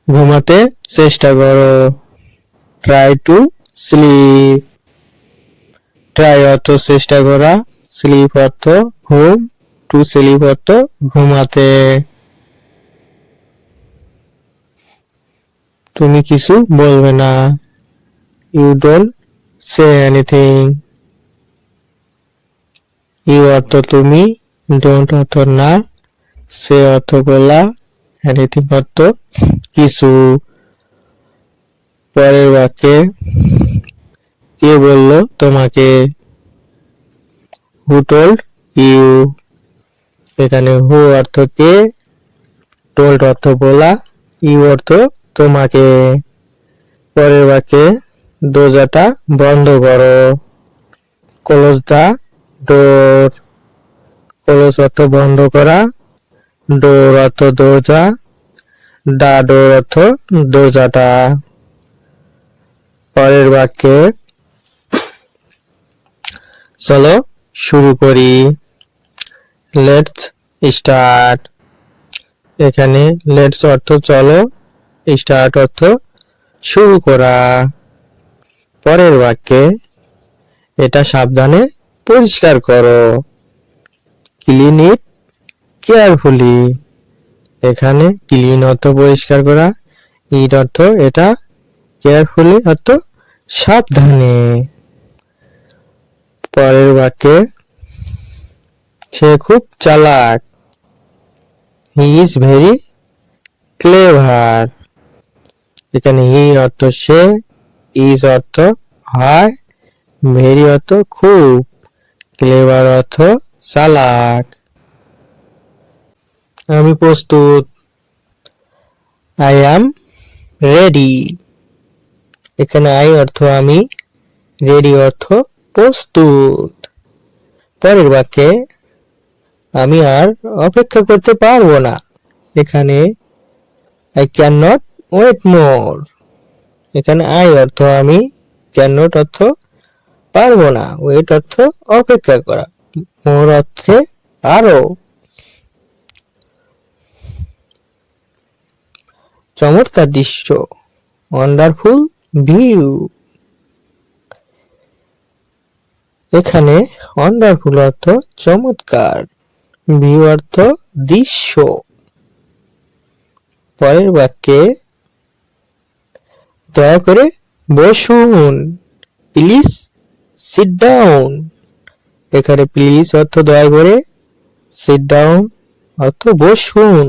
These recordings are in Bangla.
ঘুমাতে চেষ্টা করো। Try to sleep. ট্রাই অর্থ চেষ্টা করা, স্লিপ অর্থ ঘুম, টু স্লিপ অর্থ ঘুমাতে। তুমি কিছু বলবে না। You don't say anything. You অর্থ তুমি, ডোন্ট অর্থ না, সে অর্থ বলা, এনিথিং অর্থ কিছু। পরের বাক্যে কে বলল তোমাকে? Who told you. এখানে হু অর্থ কে, টোল্ড অর্থ বলা, ইউ অর্থ তোমাকে। পরের বাক্যে দরজাটা বন্ধ করো। ক্লোজ দা ডোর। ক্লোজ অর্থ বন্ধ করা, ডোর অর্থ দরজা, দা ডোর অর্থ দরজাটা। পরের বাক্যে চলো শুরু করি। Let's start. এখানে লেটস অর্থ চলো, স্টার্ট অর্থ শুরু করা। পরের বাক্যে এটা সাবধানে পরিষ্কার করো। Clean it carefully. এখানে ক্লিন অর্থ পরিষ্কার করা, ইট অর্থ এটা, কেয়ারফুলি অর্থ সাবধানে। পরের বাক্যে সে খুব চালাক। He is very clever. এখানে হি অর্থ সে, ইজ অর্থ হয়, ভেরি অর্থ খুব, ক্লেভার অর্থ চালাক। আমি প্রস্তুত। I am ready. এখানে আই অর্থ আমি, রেডি অর্থ প্রস্তুত। পরের বাক্যে আমি আর অপেক্ষা করতে পারবো না। এখানে আই ক্যান নট ওয়েট মোর। এখানে আই অর্থ আমি, ক্যান নট অর্থ পারবো না, ওয়েট অর্থ অপেক্ষা করা, মোর অর্থে আরো। চমৎকার দৃশ্য, ওয়ান্ডারফুল ভিউ। এখানে ওয়ান্ডারফুল অর্থ চমৎকার, ভিউ অর্থ দৃশ্য। পরের বাক্যে দয়া করে বসুন। Please sit down. এখানে প্লিজ অর্থ দয়া করে, সিট ডাউন অর্থ বসুন।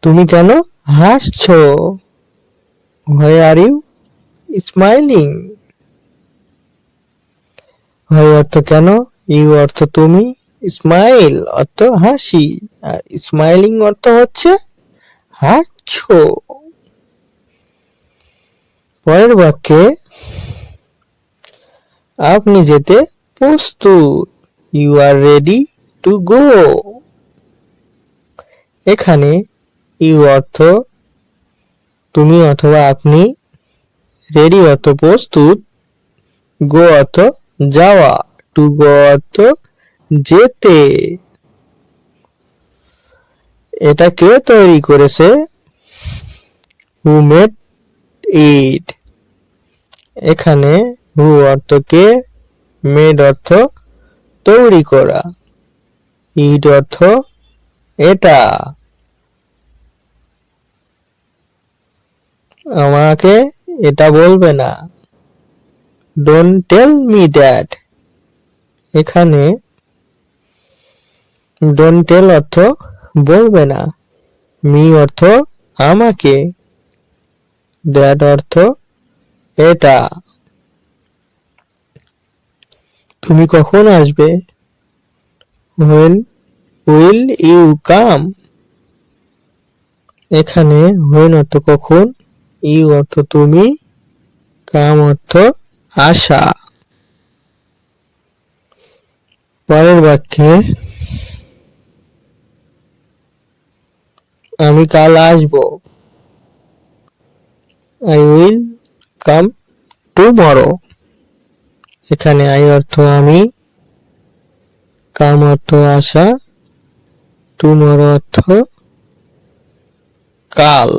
তুমি কেন হাসছো? Why are you smiling. Why অর্থ কেন, ইউ অর্থ তুমি, স্মাইল অর্থ হাসি, আর স্মাইলিং অর্থ হচ্ছে হাসছো। পরের বাক্যে আপনি যেতে প্রস্তুত। You are ready to go. এখানে ইউ অর্থ তুমি অথবা আপনি, রেডি অর্থ প্রস্তুত, গো অর্থ যাওয়া, টু গো অর্থ যেতে। এটা কে তৈরি করেছে? Who made it. এখানে হু অর্থ কে, মেড অর্থ তৈরি করা, ইট অর্থ এটা। আমাকে এটা বলবে না। Don't tell me that. এখানে ডোন্ট টেল অর্থ বলবে না, মি অর্থ আমাকে, দ্যাট অর্থ এটা। তুমি কখন আসবে? When will you come. এখানে হোয়েন অর্থ কখন, ইউ অর্থ তুমি, কাম অর্থ আসা। পরের বাক্যে আমি কাল আসবো। I will come tomorrow. এখানে আই অর্থ আমি, কাম অর্থ আসা, টুমরো অর্থ কাল।